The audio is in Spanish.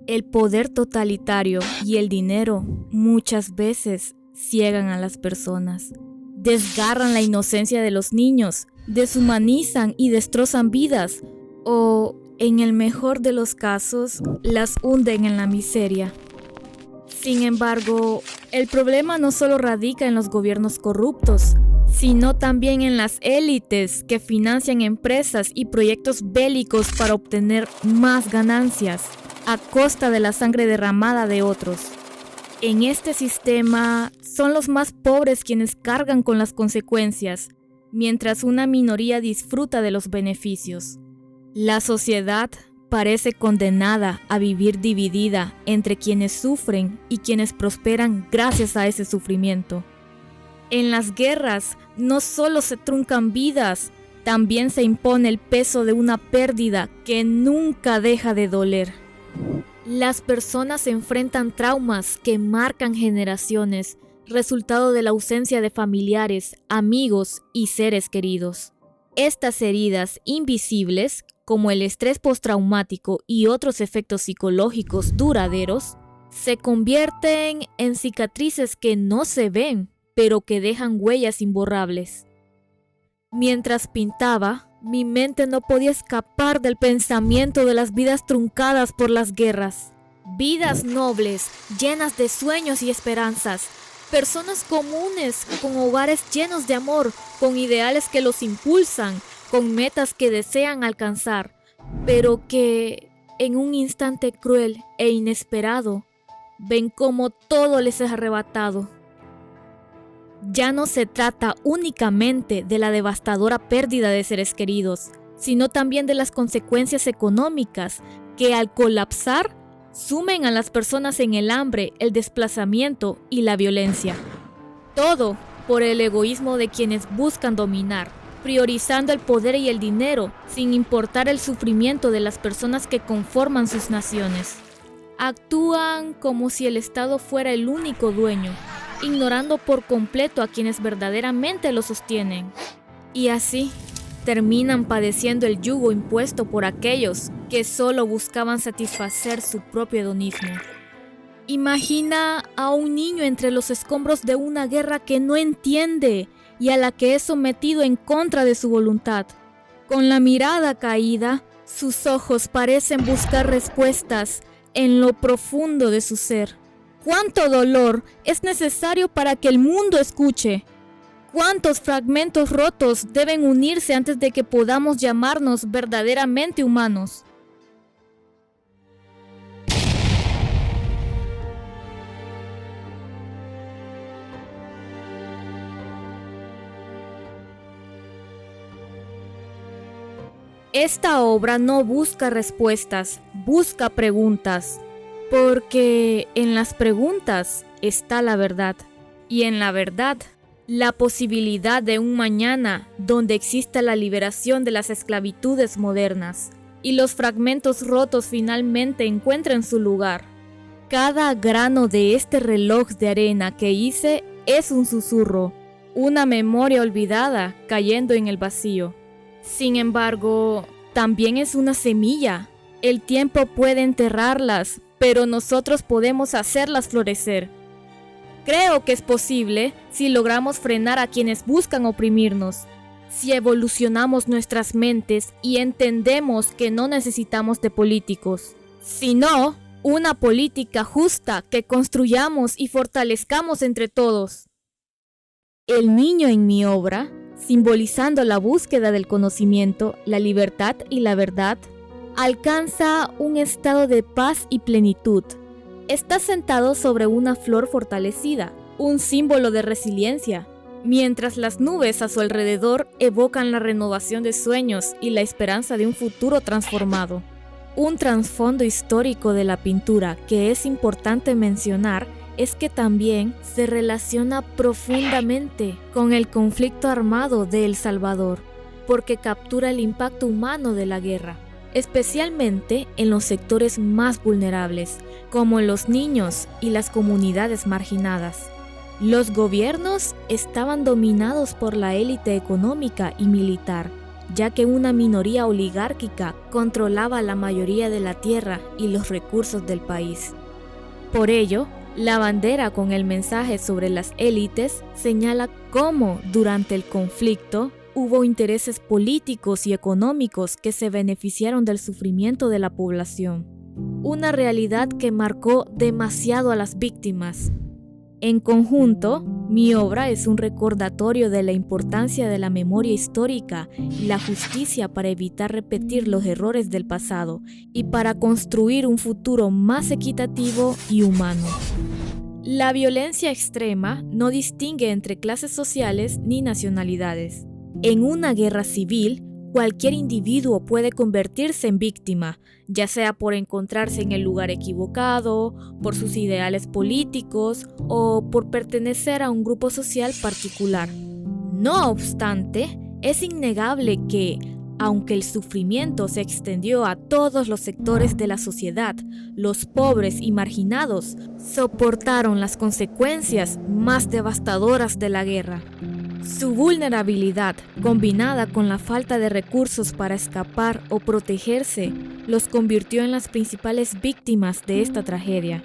El poder totalitario y el dinero muchas veces ciegan a las personas, desgarran la inocencia de los niños, deshumanizan y destrozan vidas, o, en el mejor de los casos, las hunden en la miseria. Sin embargo, el problema no solo radica en los gobiernos corruptos, sino también en las élites que financian empresas y proyectos bélicos para obtener más ganancias a costa de la sangre derramada de otros. En este sistema, son los más pobres quienes cargan con las consecuencias, mientras una minoría disfruta de los beneficios. La sociedad parece condenada a vivir dividida entre quienes sufren y quienes prosperan gracias a ese sufrimiento. En las guerras no solo se truncan vidas, también se impone el peso de una pérdida que nunca deja de doler. Las personas enfrentan traumas que marcan generaciones, resultado de la ausencia de familiares, amigos y seres queridos. Estas heridas invisibles, como el estrés postraumático y otros efectos psicológicos duraderos, se convierten en cicatrices que no se ven, pero que dejan huellas imborrables. Mientras pintaba, mi mente no podía escapar del pensamiento de las vidas truncadas por las guerras. Vidas nobles, llenas de sueños y esperanzas. Personas comunes, con hogares llenos de amor, con ideales que los impulsan, con metas que desean alcanzar, pero que, en un instante cruel e inesperado, ven cómo todo les es arrebatado. Ya no se trata únicamente de la devastadora pérdida de seres queridos, sino también de las consecuencias económicas que, al colapsar, sumen a las personas en el hambre, el desplazamiento y la violencia. Todo por el egoísmo de quienes buscan dominar, priorizando el poder y el dinero, sin importar el sufrimiento de las personas que conforman sus naciones. Actúan como si el Estado fuera el único dueño, ignorando por completo a quienes verdaderamente lo sostienen. Y así, terminan padeciendo el yugo impuesto por aquellos que solo buscaban satisfacer su propio hedonismo. Imagina a un niño entre los escombros de una guerra que no entiende y a la que es sometido en contra de su voluntad. Con la mirada caída, sus ojos parecen buscar respuestas en lo profundo de su ser. ¿Cuánto dolor es necesario para que el mundo escuche? ¿Cuántos fragmentos rotos deben unirse antes de que podamos llamarnos verdaderamente humanos? Esta obra no busca respuestas, busca preguntas, porque en las preguntas está la verdad, y en la verdad, la posibilidad de un mañana donde exista la liberación de las esclavitudes modernas y los fragmentos rotos finalmente encuentren su lugar. Cada grano de este reloj de arena que hice es un susurro, una memoria olvidada cayendo en el vacío. Sin embargo, también es una semilla. El tiempo puede enterrarlas, pero nosotros podemos hacerlas florecer. Creo que es posible si logramos frenar a quienes buscan oprimirnos, si evolucionamos nuestras mentes y entendemos que no necesitamos de políticos, sino una política justa que construyamos y fortalezcamos entre todos. El niño en mi obra, simbolizando la búsqueda del conocimiento, la libertad y la verdad, alcanza un estado de paz y plenitud. Está sentado sobre una flor fortalecida, un símbolo de resiliencia, mientras las nubes a su alrededor evocan la renovación de sueños y la esperanza de un futuro transformado. Un trasfondo histórico de la pintura que es importante mencionar es que también se relaciona profundamente con el conflicto armado de El Salvador, porque captura el impacto humano de la guerra, especialmente en los sectores más vulnerables, como los niños y las comunidades marginadas. Los gobiernos estaban dominados por la élite económica y militar, ya que una minoría oligárquica controlaba la mayoría de la tierra y los recursos del país. Por ello, la bandera con el mensaje sobre las élites señala cómo durante el conflicto hubo intereses políticos y económicos que se beneficiaron del sufrimiento de la población. Una realidad que marcó demasiado a las víctimas. En conjunto, mi obra es un recordatorio de la importancia de la memoria histórica y la justicia para evitar repetir los errores del pasado y para construir un futuro más equitativo y humano. La violencia extrema no distingue entre clases sociales ni nacionalidades. En una guerra civil, cualquier individuo puede convertirse en víctima, ya sea por encontrarse en el lugar equivocado, por sus ideales políticos o por pertenecer a un grupo social particular. No obstante, es innegable que, aunque el sufrimiento se extendió a todos los sectores de la sociedad, los pobres y marginados soportaron las consecuencias más devastadoras de la guerra. Su vulnerabilidad, combinada con la falta de recursos para escapar o protegerse, los convirtió en las principales víctimas de esta tragedia.